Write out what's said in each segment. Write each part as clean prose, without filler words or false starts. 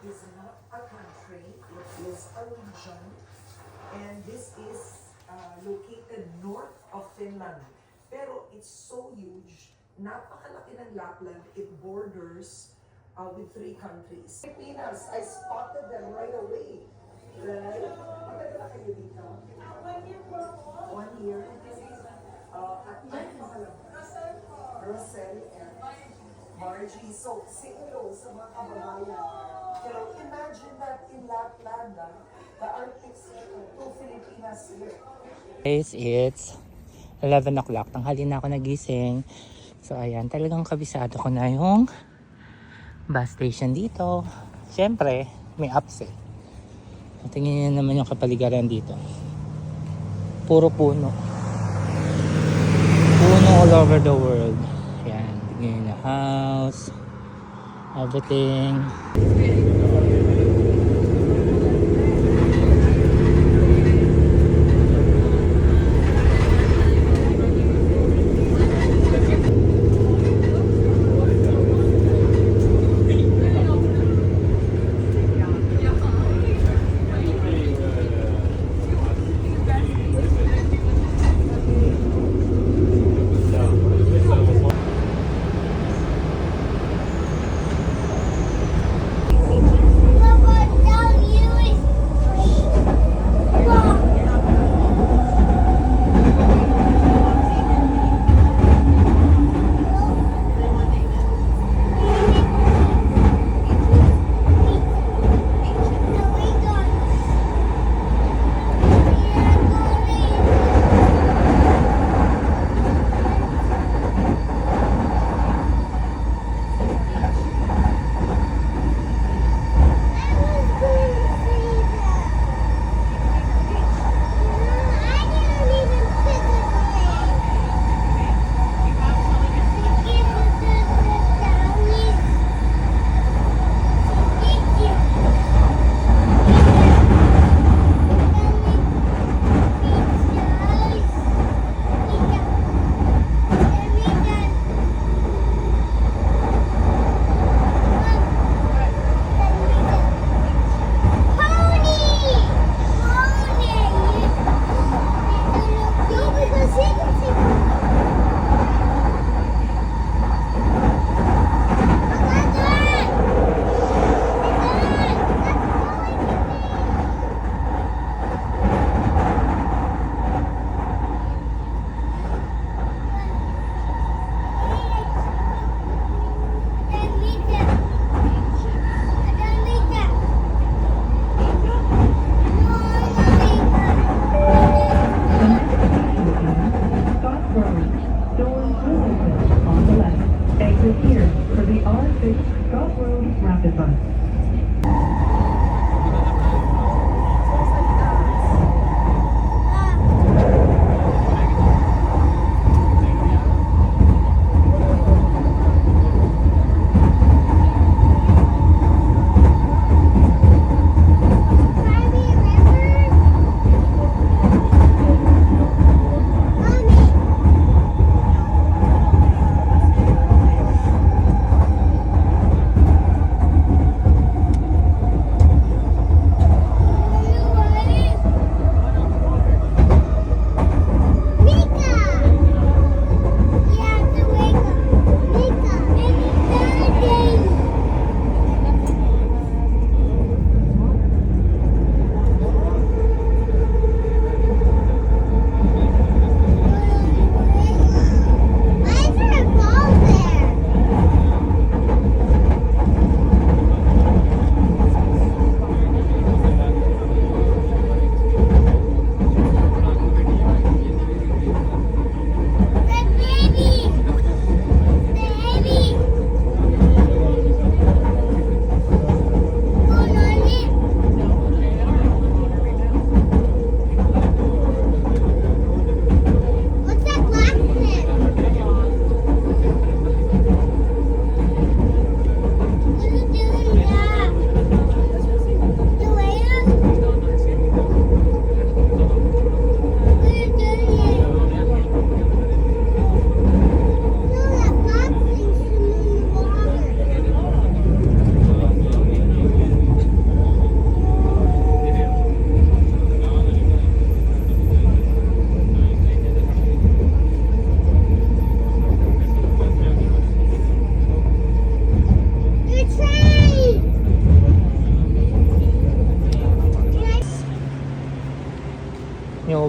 is not a country, it is a region, and this is located north of Finland. Pero it's so huge, napakalaki ng Lapland, it borders with 3 countries. Pilipinas, I spotted them right away. Right? Maganda na kayo dito? 1 year. At ano pangalan? Rosel and Margie. So, say hello sa mga kababayan. Pero imagine that in Lapland, the Arctic Circle, 2 Filipinas here. Guys, it's 11 o'clock. Tanghali na ako nagising. So, ayan. Talagang kabisado ko na yung bus station dito. Siyempre, may apps eh. Tingnan niyo naman yung kapaligiran dito. Puro puno. Puno all over the world. Ayan. Tingnan niyo yung house. Everything.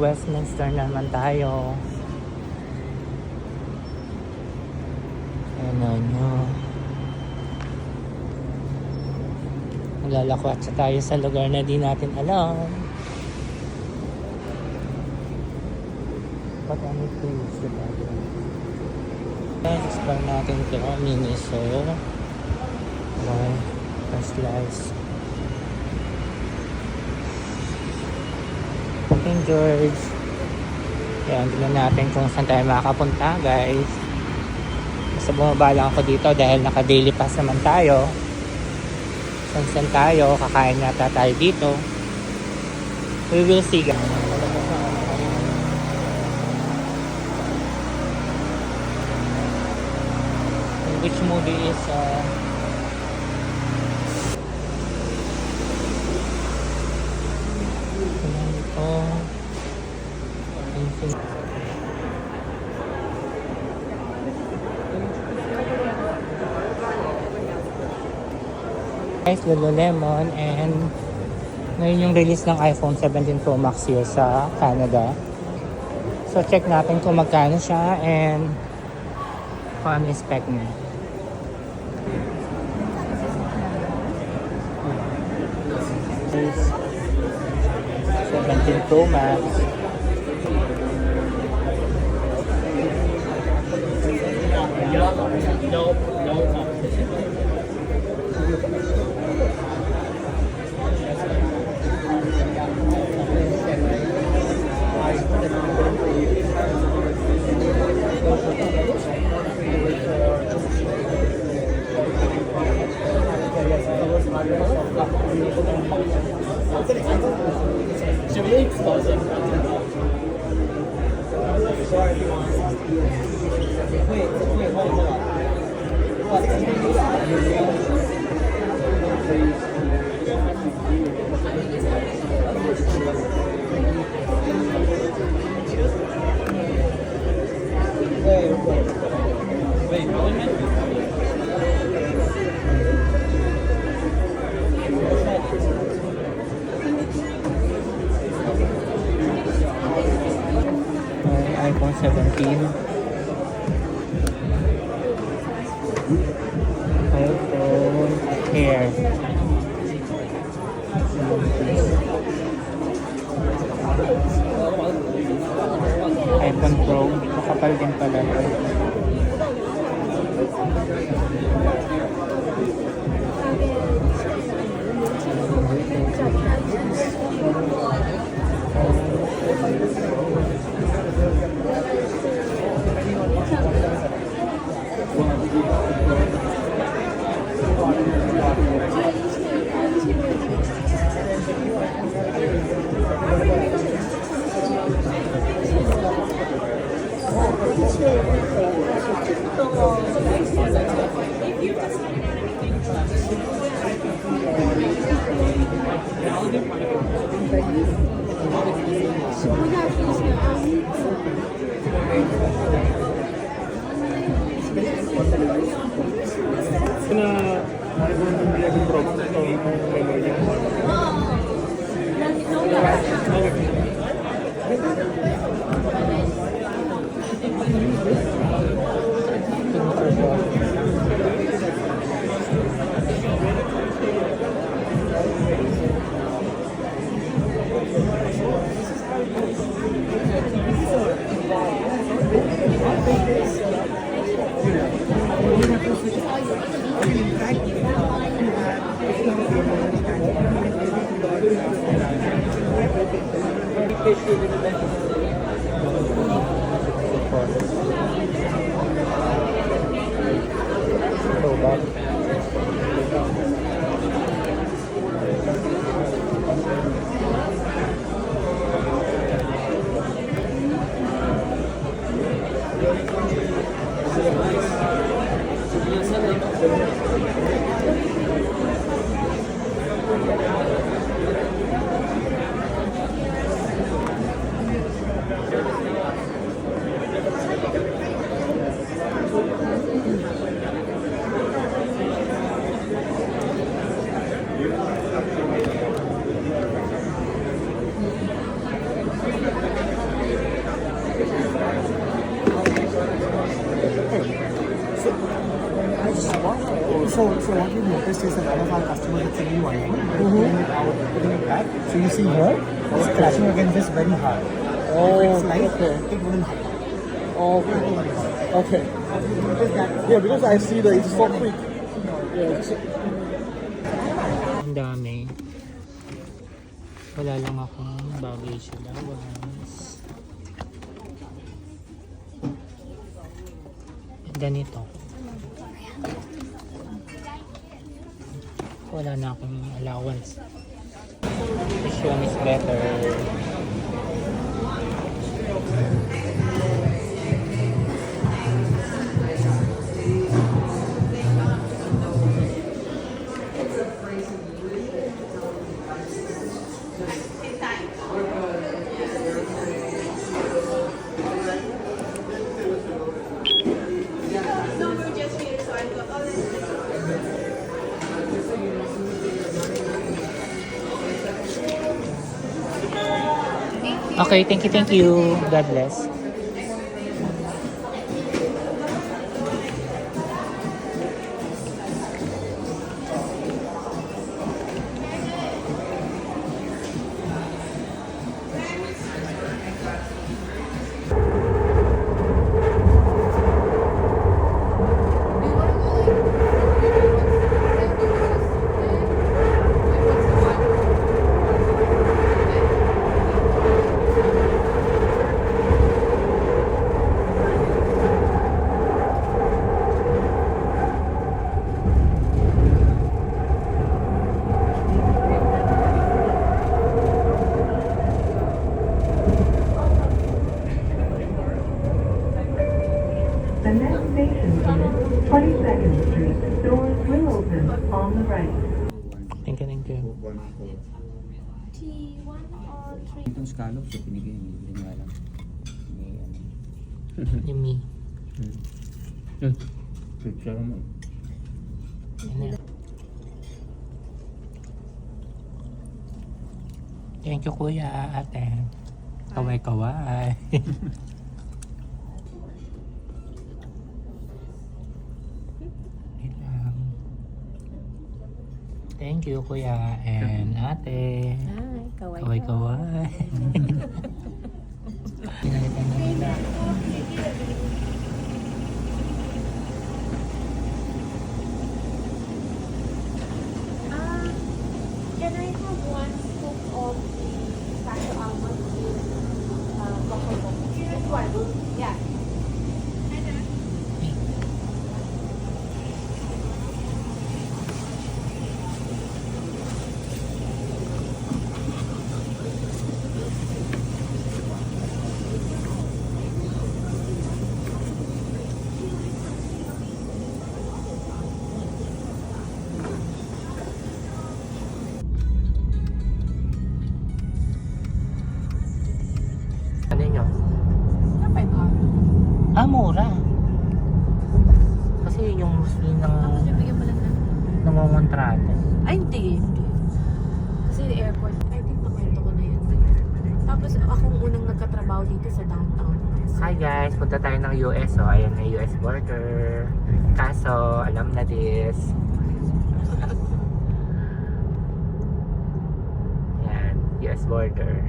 Westminster naman tayo. Ano nyo. Lalakwatsa tayo sa lugar na di natin alam. What any place diba? Explore natin ito. Miniso. Wow. First slice. St. George. Kaya tignan natin kung saan tayo makakapunta, guys. Basta bumaba lang ako dito dahil naka-daily pass naman tayo. Saan tayo, kakain yata tayo dito. We will see, guys. Which movie is guys, Lululemon, and ngayon yung release ng iPhone 17 Pro Max here sa Canada. So check natin kung magkano siya and kung ano yung spec niya. This 17 Pro Max. iPhone 17. iPhone Air. iPhone Pro. Makapal din pala. So what we noticed is a lot of our customers it's a new iPhone, they're putting it out, putting it back. So you see here, it's crashing against this very hard. Oh, If it's light, okay. it wouldn't happen. Okay. Okay. You notice that? Yeah, because I see that it's so quick. Yeah. Ang dami. Wala lang akong baggage allowance. Ganito. Wala na akong allowance. This one is better. Okay, thank you, thank you. God bless. The next station is 22nd Street. Doors will open on the right. Thank you, thank you. T1 or 3? Itong scallops so pinigay ni hindi nga lang. May ano. Yumi. Picture mo. Thank you, kuya, ate. Kaway-kaway. Wait lang. Thank you, kuya, and ate. Hi, Kaway-kaway. Pinalitan na nila. Can I have one scoop of the cashew almond with cocoa? Just one. Yeah. Ano nyo? Ah, mura. Kasi yung Muslim ng Bigyan mo lang na. nangongontrata. Ay, hindi. Kasi airport, I think nakwento ko na yun. Tapos akong unang nagkatrabaho dito sa downtown. Hi guys, punta tayo ng US. So, ayan na US border. Kaso, alam na this. Ayan, US border.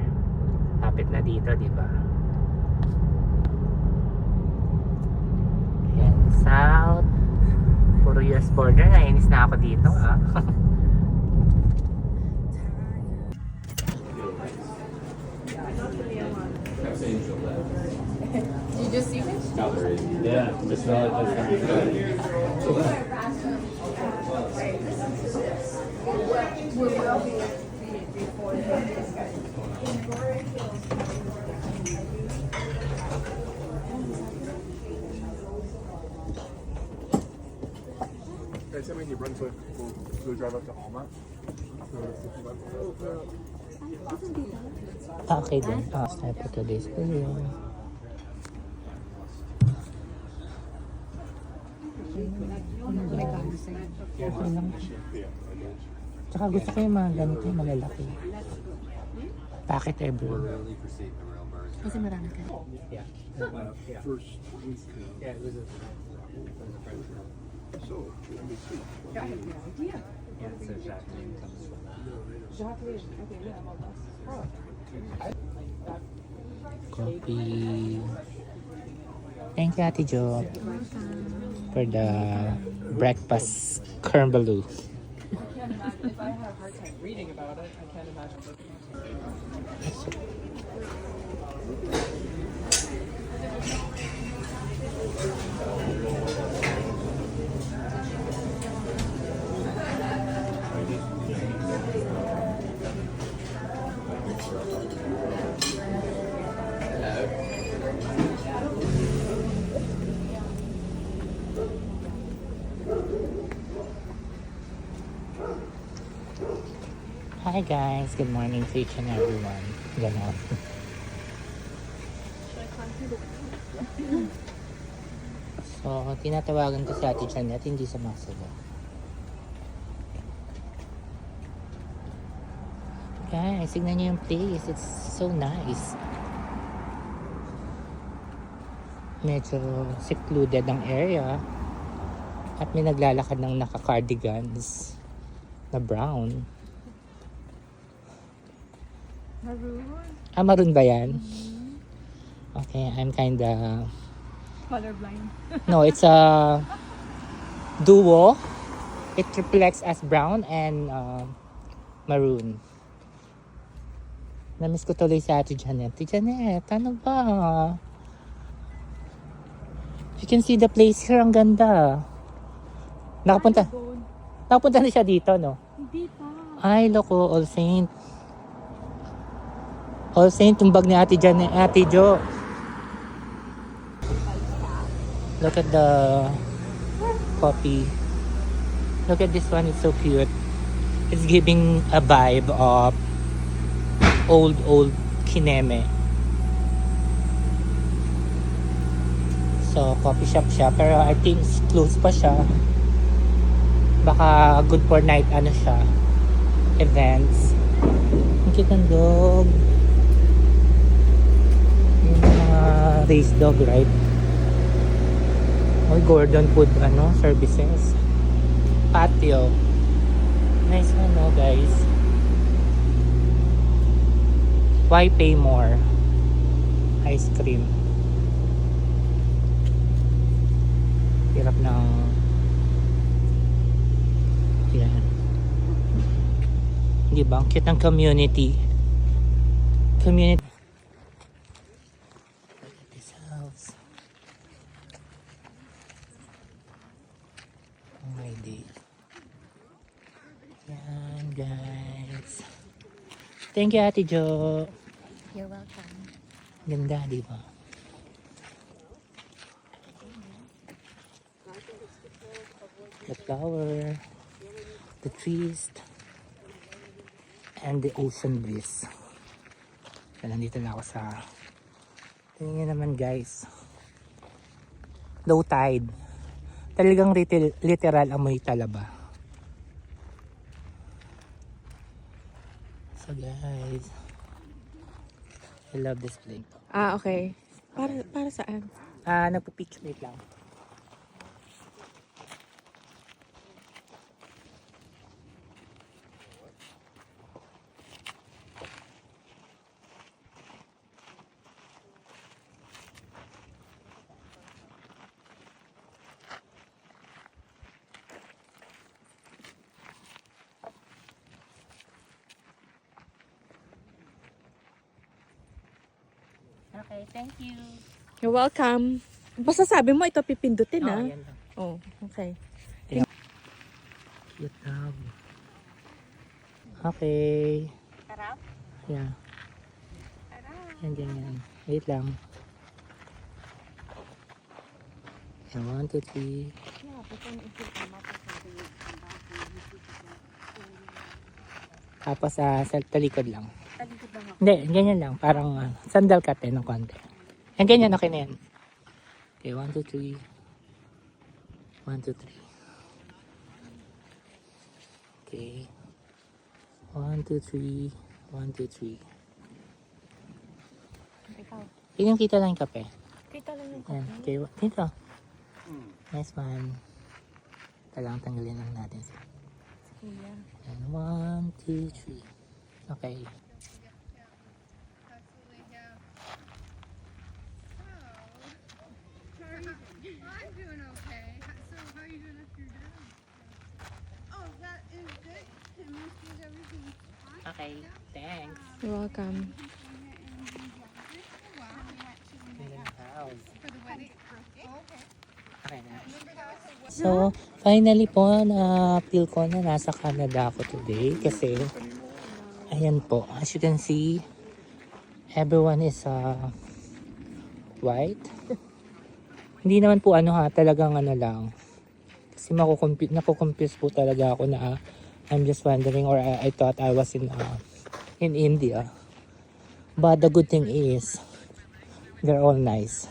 Lapit na dito, di ba? Ayan, south. Puro US border. Nainis na ako dito, ah. You just see it? Yeah, just Guys, I mean, you run to go drive up to Homa. Okay din. Step to today's video. Okay lang. Tsaka gusto ko yung mga ganito, yung malalaki. Packet everywhere. Kasi marami ka. First week. Yeah, it was a So, let me see. Yeah, so Jacqueline comes from. Coffee. Thank you, Ate Jo, for the breakfast curmbaloo. Hi guys, good morning to each and everyone. Ganon. So, tinatawagan ko si Ate Janet, hindi sumasagot. Guys, tignan niyo yung place. It's so nice. Medyo secluded ang area. At may naglalakad ng naka-cardigans na brown. Maroon. Ah, maroon ba yan? Okay, I'm kinda... Colorblind. No, it's a duo. It reflects as brown and maroon. Namiss ko tuloy si Ate Janet. Ate Janet, ano ba? You can see the place here. Ang ganda. Nakapunta na siya dito, no? Hindi pa. Ay, loko. All Saint. All Saint, yung bag ni Ate Janet, Ate Jo. Look at the coffee. Look at this one. It's so cute. It's giving a vibe of old Kineme. So, coffee shop siya. Pero I think close pa siya. Baka good for night, ano siya, events. Ang cute ng dog. Yung mga race dog, right? Oy, Gordon Food, services. Patio. Nice one, guys. Why pay more? Ice cream. Hirap ng... Yan. Di ba? Ang cute ng community. Community. Look at this house. Oh my day. Yan, guys. Thank you, Ate Jo. You're welcome. Ganda, di ba? The flower, the trees, and the ocean breeze. So, nandito na ako sa... Tingnan nyo naman, guys. Low tide. Talagang literal amoy talaba. So, guys, I love this place. Ah, okay. Para saan? Nagpo-picture lang. Okay, thank you. You're welcome. Basta sabi mo, ito pipindutin, Oh, ah. yan lang. Oh, okay. Cute dog. Okay. Sarap? Yeah. Yan, ganyan. Wait lang. And 1, 2, 3. Tapos sa talikod lang. Talikod lang ako. Hindi, ganyan lang. Parang sandal cut ng konti. Yan, ganyan. Okay na yan. Okay, 1, 2, 3. 1, 2, 3. Okay. 1, 2, 3. 1, 2, 3. Ikaw. Yun yung kita lang yung kape. Kita lang yung Yan. Okay, dito. Nice one. Kailangan tanggalin lang natin. Kuya. And 1, 2, 3. Okay. I'm doing okay. So how are you doing after your dad? Oh, that is good. It must be everything fine. Okay. Thanks. You're welcome. In the house. For the wedding? Oh, okay. Okay na. Remember that was So, finally po, na-feel ko na nasa Canada ako today kasi ayan po, as you can see, everyone is white. Hindi naman po talagang lang. Kasi nakukompute po talaga ako na I'm just wondering or I thought I was in India. But the good thing is, they're all nice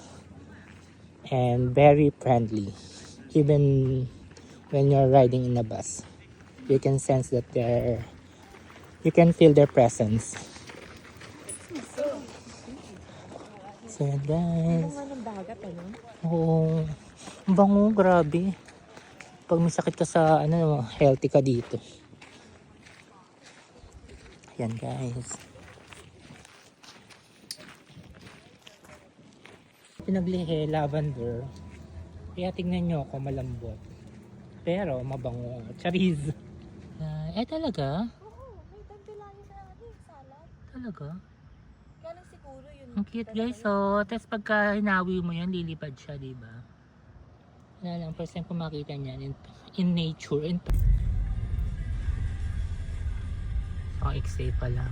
and very friendly. Even when you're riding in a bus, you can sense that you can feel their presence. So yan guys. ng dagat, ano? Oo. Ang bango, grabe. Pag may sakit ka sa healthy ka dito. Yan guys. Pinaglihe, lavender. Kaya tingnan nyo ako malambot. Pero mabango. Chariz. Talaga? Oo, may tantilayo sa salad. Talaga? Galing siguro yun. Ang cute guys, oh. Tapos pagka hinawi mo yan, lilipad siya, diba? Wala lang, first time ko makita niyan in nature. So, XA pala.